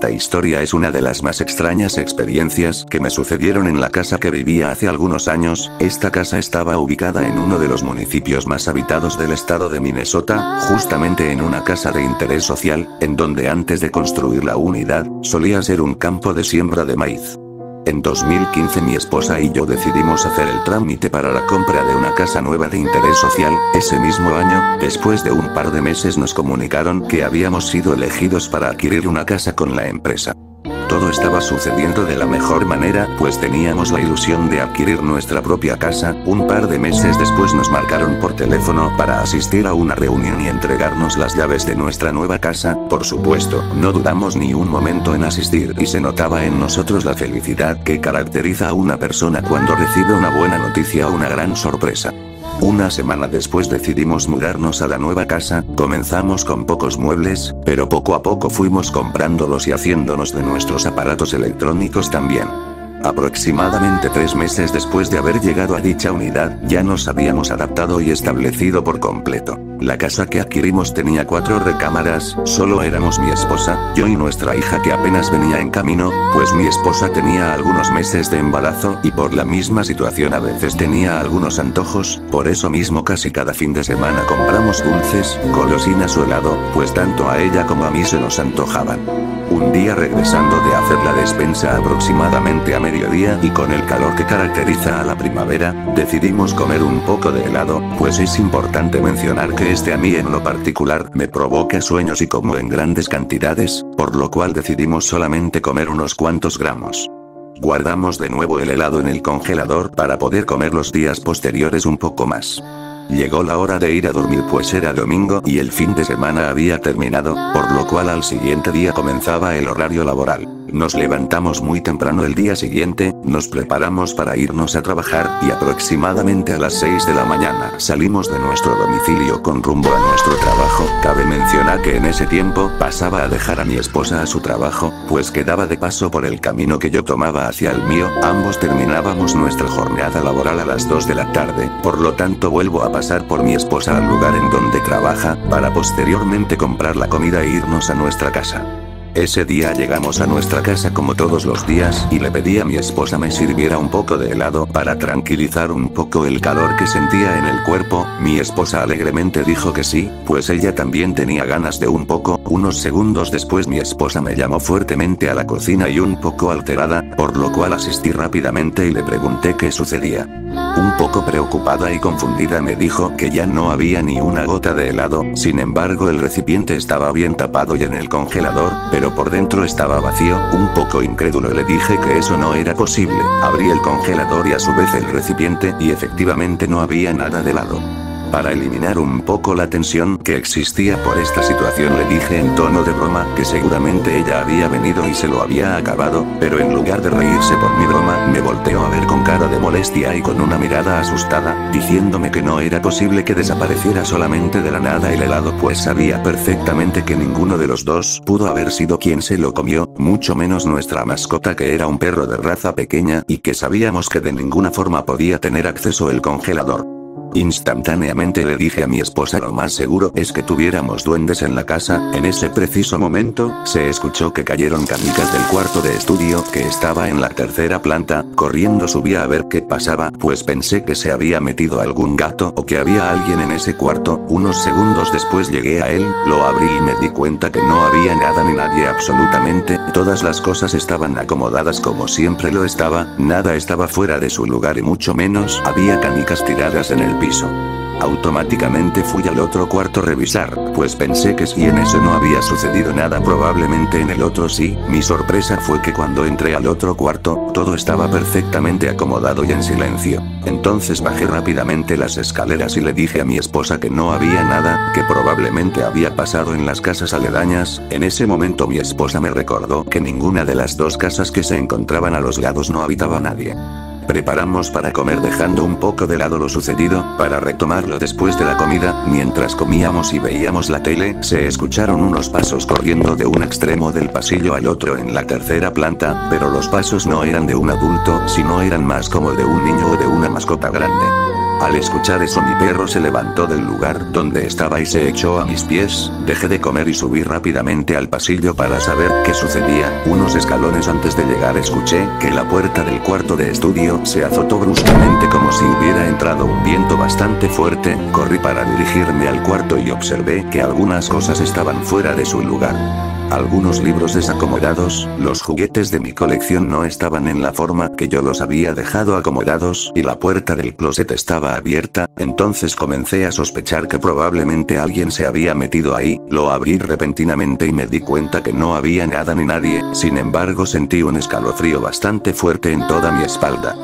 Esta historia es una de las más extrañas experiencias que me sucedieron en la casa que vivía hace algunos años. Esta casa estaba ubicada en uno de los municipios más habitados del estado de Minnesota, justamente en una casa de interés social, en donde antes de construir la unidad, solía ser un campo de siembra de maíz. En 2015 mi esposa y yo decidimos hacer el trámite para la compra de una casa nueva de interés social. Ese mismo año, después de un par de meses nos comunicaron que habíamos sido elegidos para adquirir una casa con la empresa. Todo estaba sucediendo de la mejor manera, pues teníamos la ilusión de adquirir nuestra propia casa. Un par de meses después nos marcaron por teléfono para asistir a una reunión y entregarnos las llaves de nuestra nueva casa. Por supuesto, no dudamos ni un momento en asistir y se notaba en nosotros la felicidad que caracteriza a una persona cuando recibe una buena noticia o una gran sorpresa. Una semana después decidimos mudarnos a la nueva casa. Comenzamos con pocos muebles, pero poco a poco fuimos comprándolos y haciéndonos de nuestros aparatos electrónicos también. Aproximadamente 3 meses después de haber llegado a dicha unidad, ya nos habíamos adaptado y establecido por completo. La casa que adquirimos tenía 4 recámaras, solo éramos mi esposa, yo y nuestra hija que apenas venía en camino, pues mi esposa tenía algunos meses de embarazo y por la misma situación a veces tenía algunos antojos. Por eso mismo casi cada fin de semana compramos dulces, golosinas o helado, pues tanto a ella como a mí se nos antojaban. Un día regresando de hacer la despensa aproximadamente a mediodía y con el calor que caracteriza a la primavera, decidimos comer un poco de helado, pues es importante mencionar que a mí en lo particular me provoca sueños y como en grandes cantidades, por lo cual decidimos solamente comer unos cuantos gramos. Guardamos de nuevo el helado en el congelador para poder comer los días posteriores un poco más. Llegó la hora de ir a dormir pues era domingo y el fin de semana había terminado, por lo cual al siguiente día comenzaba el horario laboral. Nos levantamos muy temprano el día siguiente, nos preparamos para irnos a trabajar y aproximadamente a las 6 de la mañana salimos de nuestro domicilio con rumbo a nuestro trabajo. Cabe mencionar que en ese tiempo pasaba a dejar a mi esposa a su trabajo, pues quedaba de paso por el camino que yo tomaba hacia el mío. Ambos terminábamos nuestra jornada laboral a las 2 de la tarde, por lo tanto vuelvo a pasar por mi esposa al lugar en donde trabaja, para posteriormente comprar la comida e irnos a nuestra casa. Ese día llegamos a nuestra casa como todos los días y le pedí a mi esposa me sirviera un poco de helado para tranquilizar un poco el calor que sentía en el cuerpo. Mi esposa alegremente dijo que sí, pues ella también tenía ganas de un poco. Unos segundos después mi esposa me llamó fuertemente a la cocina y un poco alterada, por lo cual asistí rápidamente y le pregunté qué sucedía. Un poco preocupada y confundida me dijo que ya no había ni una gota de helado, sin embargo el recipiente estaba bien tapado y en el congelador, pero por dentro estaba vacío. Un poco incrédulo le dije que eso no era posible. Abrí el congelador y a su vez el recipiente y efectivamente no había nada de helado. Para eliminar un poco la tensión que existía por esta situación le dije en tono de broma que seguramente ella había venido y se lo había acabado, pero en lugar de reírse por mi broma, me volteó a ver con cara de molestia y con una mirada asustada, diciéndome que no era posible que desapareciera solamente de la nada el helado, pues sabía perfectamente que ninguno de los dos pudo haber sido quien se lo comió, mucho menos nuestra mascota que era un perro de raza pequeña y que sabíamos que de ninguna forma podía tener acceso al congelador. Instantáneamente le dije a mi esposa lo más seguro es que tuviéramos duendes en la casa. En ese preciso momento, se escuchó que cayeron canicas del cuarto de estudio que estaba en la 3ª planta. Corriendo subí a ver qué pasaba, pues pensé que se había metido algún gato o que había alguien en ese cuarto. Unos segundos después llegué a él, lo abrí y me di cuenta que no había nada ni nadie absolutamente. Todas las cosas estaban acomodadas como siempre lo estaba, nada estaba fuera de su lugar y mucho menos había canicas tiradas en el piso. Automáticamente fui al otro cuarto a revisar, pues pensé que si en ese no había sucedido nada probablemente en el otro sí. Mi sorpresa fue que cuando entré al otro cuarto, todo estaba perfectamente acomodado y en silencio. Entonces bajé rápidamente las escaleras y le dije a mi esposa que no había nada, que probablemente había pasado en las casas aledañas. En ese momento mi esposa me recordó que ninguna de las 2 casas que se encontraban a los lados no habitaba nadie. Preparamos para comer dejando un poco de lado lo sucedido, para retomarlo después de la comida. Mientras comíamos y veíamos la tele, se escucharon unos pasos corriendo de un extremo del pasillo al otro en la 3ª planta, pero los pasos no eran de un adulto, sino eran más como de un niño o de una mascota grande. Al escuchar eso mi perro se levantó del lugar donde estaba y se echó a mis pies, dejé de comer y subí rápidamente al pasillo para saber qué sucedía. Unos escalones antes de llegar escuché que la puerta del cuarto de estudio se azotó bruscamente como si hubiera entrado un viento bastante fuerte. Corrí para dirigirme al cuarto y observé que algunas cosas estaban fuera de su lugar. Algunos libros desacomodados, los juguetes de mi colección no estaban en la forma que yo los había dejado acomodados y la puerta del closet estaba abierta. Entonces comencé a sospechar que probablemente alguien se había metido ahí. Lo abrí repentinamente y me di cuenta que no había nada ni nadie. Sin embargo, sentí un escalofrío bastante fuerte en toda mi espalda.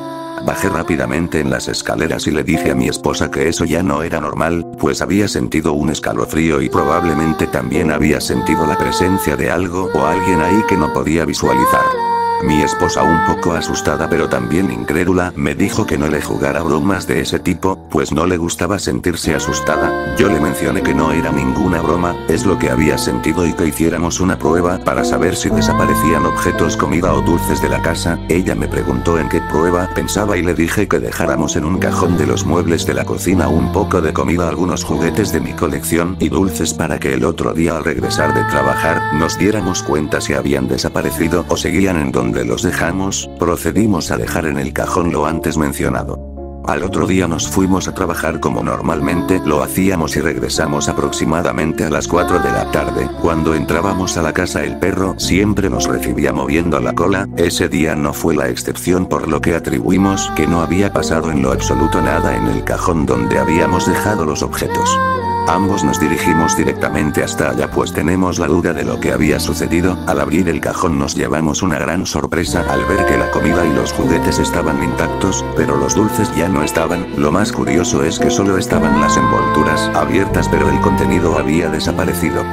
Bajé rápidamente en las escaleras y le dije a mi esposa que eso ya no era normal, pues había sentido un escalofrío y probablemente también había sentido la presencia de algo o alguien ahí que no podía visualizar. Mi esposa, un poco asustada pero también incrédula, me dijo que no le jugara bromas de ese tipo, pues no le gustaba sentirse asustada. Yo le mencioné que no era ninguna broma, es lo que había sentido y que hiciéramos una prueba para saber si desaparecían objetos, comida o dulces de la casa. Ella me preguntó en qué prueba pensaba y le dije que dejáramos en un cajón de los muebles de la cocina un poco de comida, algunos juguetes de mi colección y dulces para que el otro día al regresar de trabajar nos diéramos cuenta si habían desaparecido o seguían en donde los dejamos. Procedimos a dejar en el cajón lo antes mencionado. Al otro día nos fuimos a trabajar como normalmente lo hacíamos y regresamos aproximadamente a las 4 de la tarde. Cuando entrábamos a la casa el perro siempre nos recibía moviendo la cola. Ese día no fue la excepción, por lo que atribuimos que no había pasado en lo absoluto nada en el cajón donde habíamos dejado los objetos. Ambos nos dirigimos directamente hasta allá, pues tenemos la duda de lo que había sucedido. Al abrir el cajón nos llevamos una gran sorpresa al ver que la comida y los juguetes estaban intactos, pero los dulces ya no estaban. Lo más curioso es que solo estaban las envolturas abiertas, pero el contenido había desaparecido.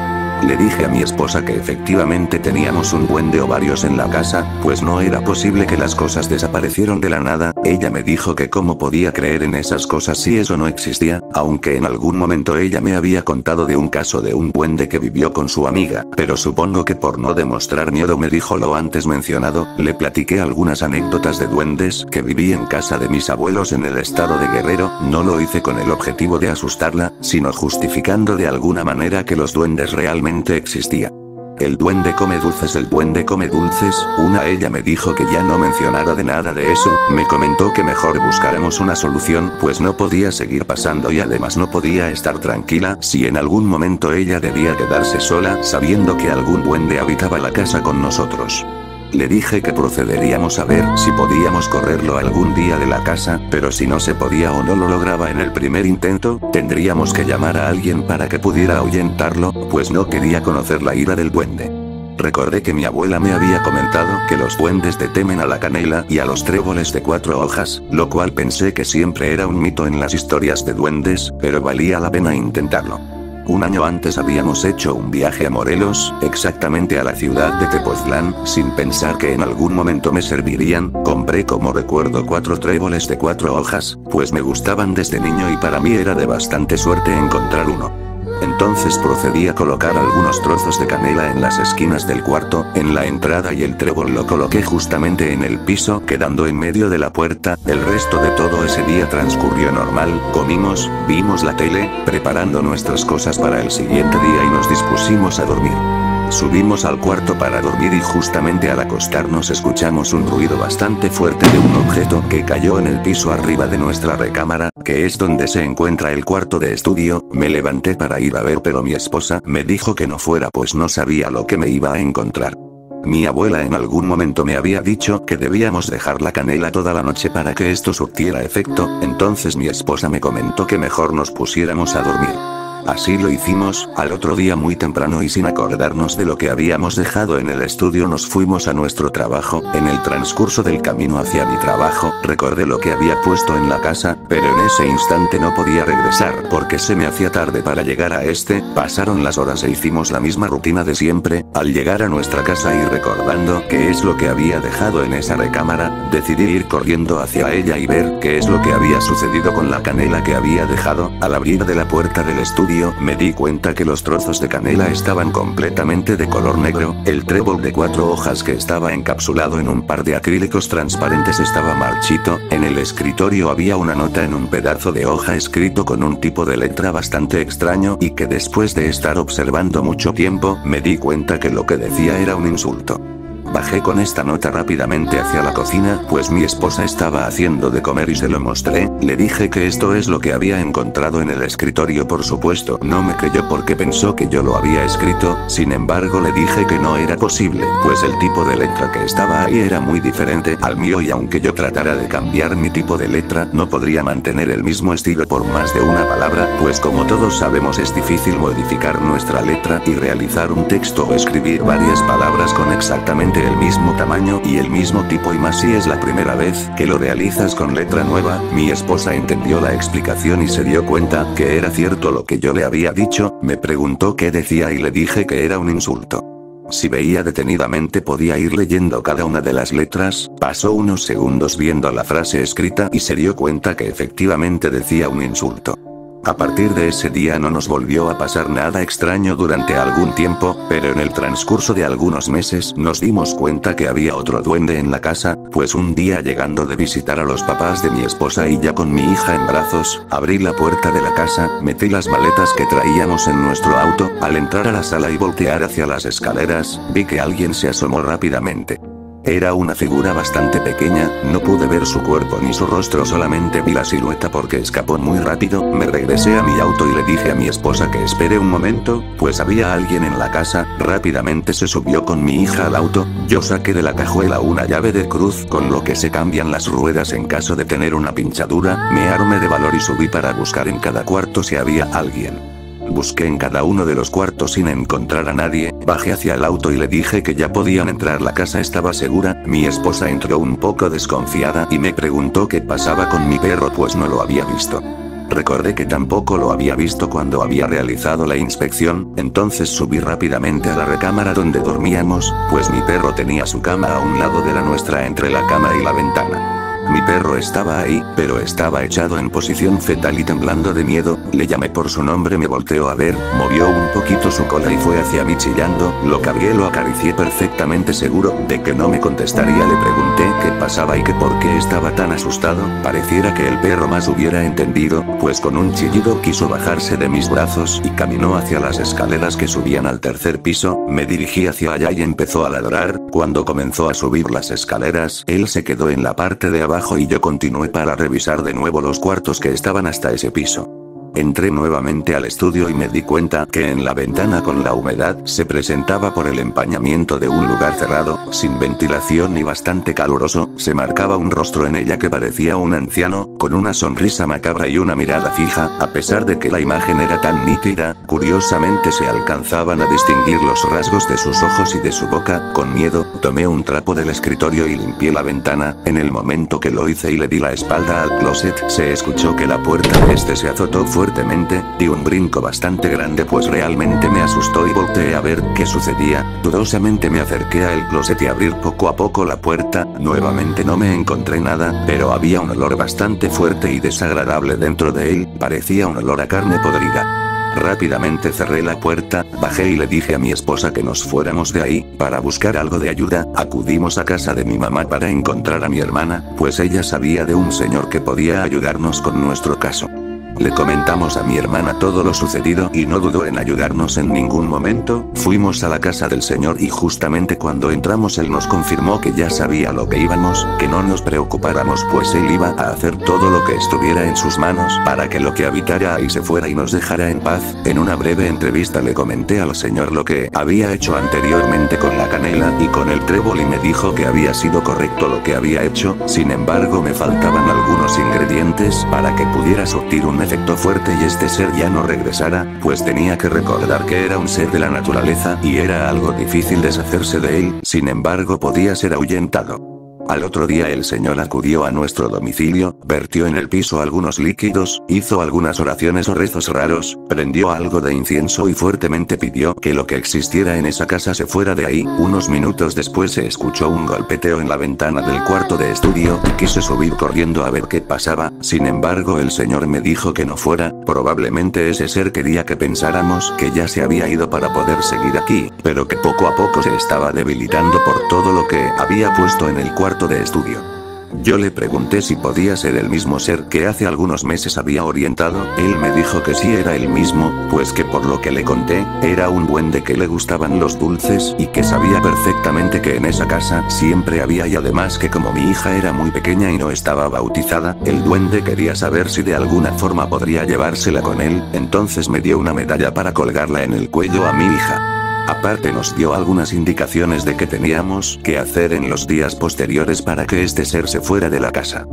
Le dije a mi esposa que efectivamente teníamos un buen de ovarios en la casa, pues no era posible que las cosas desaparecieron de la nada. Ella me dijo que cómo podía creer en esas cosas si eso no existía, aunque en algún momento ella me había contado de un caso de un duende que vivió con su amiga, pero supongo que por no demostrar miedo me dijo lo antes mencionado. Le platiqué algunas anécdotas de duendes que viví en casa de mis abuelos en el estado de Guerrero. No lo hice con el objetivo de asustarla, sino justificando de alguna manera que los duendes realmente existía. El duende come dulces, el duende come dulces. Ella me dijo que ya no mencionara de nada de eso. Me comentó que mejor buscáramos una solución, pues no podía seguir pasando y además no podía estar tranquila si en algún momento ella debía quedarse sola sabiendo que algún duende habitaba la casa con nosotros. Le dije que procederíamos a ver si podíamos correrlo algún día de la casa, pero si no se podía o no lo lograba en el primer intento, tendríamos que llamar a alguien para que pudiera ahuyentarlo, pues no quería conocer la ira del duende. Recordé que mi abuela me había comentado que los duendes le temen a la canela y a los tréboles de 4 hojas, lo cual pensé que siempre era un mito en las historias de duendes, pero valía la pena intentarlo. Un año antes habíamos hecho un viaje a Morelos, exactamente a la ciudad de Tepoztlán, sin pensar que en algún momento me servirían. Compré como recuerdo 4 tréboles de 4 hojas, pues me gustaban desde niño y para mí era de bastante suerte encontrar uno. Entonces procedí a colocar algunos trozos de canela en las esquinas del cuarto, en la entrada, y el trébol lo coloqué justamente en el piso, quedando en medio de la puerta. El resto de todo ese día transcurrió normal, comimos, vimos la tele, preparando nuestras cosas para el siguiente día y nos dispusimos a dormir. Subimos al cuarto para dormir y justamente al acostarnos escuchamos un ruido bastante fuerte de un objeto que cayó en el piso arriba de nuestra recámara, que es donde se encuentra el cuarto de estudio. Me levanté para ir a ver, pero mi esposa me dijo que no fuera, pues no sabía lo que me iba a encontrar. Mi abuela en algún momento me había dicho que debíamos dejar la canela toda la noche para que esto surtiera efecto, entonces mi esposa me comentó que mejor nos pusiéramos a dormir. Así lo hicimos. Al otro día muy temprano y sin acordarnos de lo que habíamos dejado en el estudio nos fuimos a nuestro trabajo. En el transcurso del camino hacia mi trabajo, recordé lo que había puesto en la casa, pero en ese instante no podía regresar porque se me hacía tarde para llegar a este. Pasaron las horas e hicimos la misma rutina de siempre. Al llegar a nuestra casa y recordando qué es lo que había dejado en esa recámara, decidí ir corriendo hacia ella y ver qué es lo que había sucedido con la canela que había dejado. Al abrir de la puerta del estudio escritorio, me di cuenta que los trozos de canela estaban completamente de color negro, el trébol de 4 hojas que estaba encapsulado en un par de acrílicos transparentes estaba marchito, en el escritorio había una nota en un pedazo de hoja escrito con un tipo de letra bastante extraño y que después de estar observando mucho tiempo, me di cuenta que lo que decía era un insulto. Bajé con esta nota rápidamente hacia la cocina, pues mi esposa estaba haciendo de comer y se lo mostré, le dije que esto es lo que había encontrado en el escritorio. Por supuesto, no me creyó porque pensó que yo lo había escrito, sin embargo le dije que no era posible, pues el tipo de letra que estaba ahí era muy diferente al mío y aunque yo tratara de cambiar mi tipo de letra, no podría mantener el mismo estilo por más de una palabra, pues como todos sabemos es difícil modificar nuestra letra y realizar un texto o escribir varias palabras con exactamente el mismo tamaño y el mismo tipo y más si es la primera vez que lo realizas con letra nueva. Mi esposa entendió la explicación y se dio cuenta que era cierto lo que yo le había dicho, me preguntó qué decía y le dije que era un insulto. Si veía detenidamente podía ir leyendo cada una de las letras, pasó unos segundos viendo la frase escrita y se dio cuenta que efectivamente decía un insulto. A partir de ese día no nos volvió a pasar nada extraño durante algún tiempo, pero en el transcurso de algunos meses nos dimos cuenta que había otro duende en la casa, pues un día llegando de visitar a los papás de mi esposa y ya con mi hija en brazos, abrí la puerta de la casa, metí las maletas que traíamos en nuestro auto, al entrar a la sala y voltear hacia las escaleras, vi que alguien se asomó rápidamente. Era una figura bastante pequeña, no pude ver su cuerpo ni su rostro, solamente vi la silueta porque escapó muy rápido. Me regresé a mi auto y le dije a mi esposa que espere un momento, pues había alguien en la casa. Rápidamente se subió con mi hija al auto, yo saqué de la cajuela una llave de cruz con lo que se cambian las ruedas en caso de tener una pinchadura, me armé de valor y subí para buscar en cada cuarto si había alguien. Busqué en cada uno de los cuartos sin encontrar a nadie, bajé hacia el auto y le dije que ya podían entrar, la casa estaba segura. Mi esposa entró un poco desconfiada y me preguntó qué pasaba con mi perro pues no lo había visto. Recordé que tampoco lo había visto cuando había realizado la inspección, entonces subí rápidamente a la recámara donde dormíamos, pues mi perro tenía su cama a un lado de la nuestra entre la cama y la ventana. Mi perro estaba ahí, pero estaba echado en posición fetal y temblando de miedo, le llamé por su nombre, me volteó a ver, movió un poquito su cola y fue hacia mí chillando, lo cargué, lo acaricié perfectamente seguro de que no me contestaría, le pregunté qué pasaba y que por qué estaba tan asustado, pareciera que el perro más hubiera entendido, pues con un chillido quiso bajarse de mis brazos y caminó hacia las escaleras que subían al tercer piso, me dirigí hacia allá y empezó a ladrar. Cuando comenzó a subir las escaleras, él se quedó en la parte de abajo y yo continué para revisar de nuevo los cuartos que estaban hasta ese piso. Entré nuevamente al estudio y me di cuenta que en la ventana con la humedad se presentaba por el empañamiento de un lugar cerrado, sin ventilación y bastante caluroso, se marcaba un rostro en ella que parecía un anciano, con una sonrisa macabra y una mirada fija. A pesar de que la imagen era tan nítida, curiosamente se alcanzaban a distinguir los rasgos de sus ojos y de su boca. Con miedo, tomé un trapo del escritorio y limpié la ventana. En el momento que lo hice y le di la espalda al closet, se escuchó que la puerta de este se azotó fuertemente. Di un brinco bastante grande pues realmente me asustó y volteé a ver qué sucedía. Dudosamente me acerqué al closet y abrir poco a poco la puerta. Nuevamente no me encontré nada, pero había un olor bastante fuerte y desagradable dentro de él, parecía un olor a carne podrida. Rápidamente cerré la puerta, bajé y le dije a mi esposa que nos fuéramos de ahí, para buscar algo de ayuda. Acudimos a casa de mi mamá para encontrar a mi hermana, pues ella sabía de un señor que podía ayudarnos con nuestro caso. Le comentamos a mi hermana todo lo sucedido y no dudó en ayudarnos en ningún momento. Fuimos a la casa del señor y justamente cuando entramos él nos confirmó que ya sabía lo que íbamos, que no nos preocupáramos pues él iba a hacer todo lo que estuviera en sus manos para que lo que habitara ahí se fuera y nos dejara en paz. En una breve entrevista le comenté al señor lo que había hecho anteriormente con la canela y con el trébol y me dijo que había sido correcto lo que había hecho, sin embargo me faltaban algunos ingredientes para que pudiera surtir un efecto fuerte y este ser ya no regresara, pues tenía que recordar que era un ser de la naturaleza y era algo difícil deshacerse de él, sin embargo podía ser ahuyentado. Al otro día el señor acudió a nuestro domicilio, vertió en el piso algunos líquidos, hizo algunas oraciones o rezos raros, prendió algo de incienso y fuertemente pidió que lo que existiera en esa casa se fuera de ahí. Unos minutos después se escuchó un golpeteo en la ventana del cuarto de estudio y quise subir corriendo a ver qué pasaba, sin embargo el señor me dijo que no fuera, probablemente ese ser quería que pensáramos que ya se había ido para poder seguir aquí, pero que poco a poco se estaba debilitando por todo lo que había puesto en el cuarto de estudio. Yo le pregunté si podía ser el mismo ser que hace algunos meses había orientado, él me dijo que sí era el mismo, pues que por lo que le conté, era un duende que le gustaban los dulces y que sabía perfectamente que en esa casa siempre había y además que como mi hija era muy pequeña y no estaba bautizada, el duende quería saber si de alguna forma podría llevársela con él, entonces me dio una medalla para colgarla en el cuello a mi hija. Aparte nos dio algunas indicaciones de qué teníamos que hacer en los días posteriores para que este ser se fuera de la casa.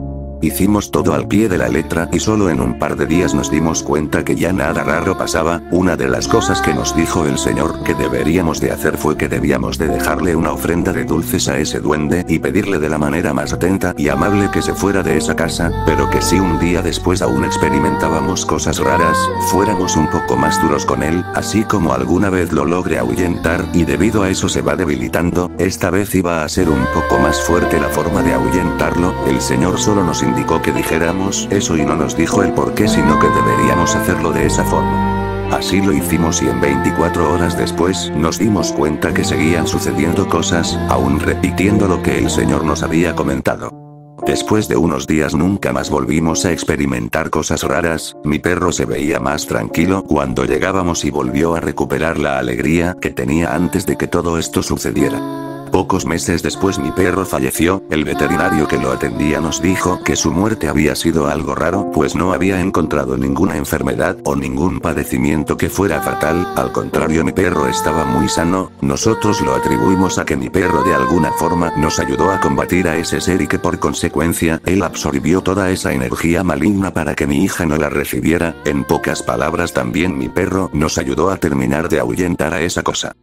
Hicimos todo al pie de la letra y solo en un par de días nos dimos cuenta que ya nada raro pasaba. Una de las cosas que nos dijo el señor que deberíamos de hacer fue que debíamos de dejarle una ofrenda de dulces a ese duende y pedirle de la manera más atenta y amable que se fuera de esa casa, pero que si un día después aún experimentábamos cosas raras, fuéramos un poco más duros con él, así como alguna vez lo logre ahuyentar y debido a eso se va debilitando, esta vez iba a ser un poco más fuerte la forma de ahuyentarlo. El señor solo nos indicó que dijéramos eso y no nos dijo el por qué, sino que deberíamos hacerlo de esa forma. Así lo hicimos y en 24 horas después nos dimos cuenta que seguían sucediendo cosas, aún repitiendo lo que el señor nos había comentado. Después de unos días nunca más volvimos a experimentar cosas raras, mi perro se veía más tranquilo cuando llegábamos y volvió a recuperar la alegría que tenía antes de que todo esto sucediera. Pocos meses después mi perro falleció, el veterinario que lo atendía nos dijo que su muerte había sido algo raro, pues no había encontrado ninguna enfermedad o ningún padecimiento que fuera fatal, al contrario mi perro estaba muy sano. Nosotros lo atribuimos a que mi perro de alguna forma nos ayudó a combatir a ese ser y que por consecuencia él absorbió toda esa energía maligna para que mi hija no la recibiera. En pocas palabras también mi perro nos ayudó a terminar de ahuyentar a esa cosa.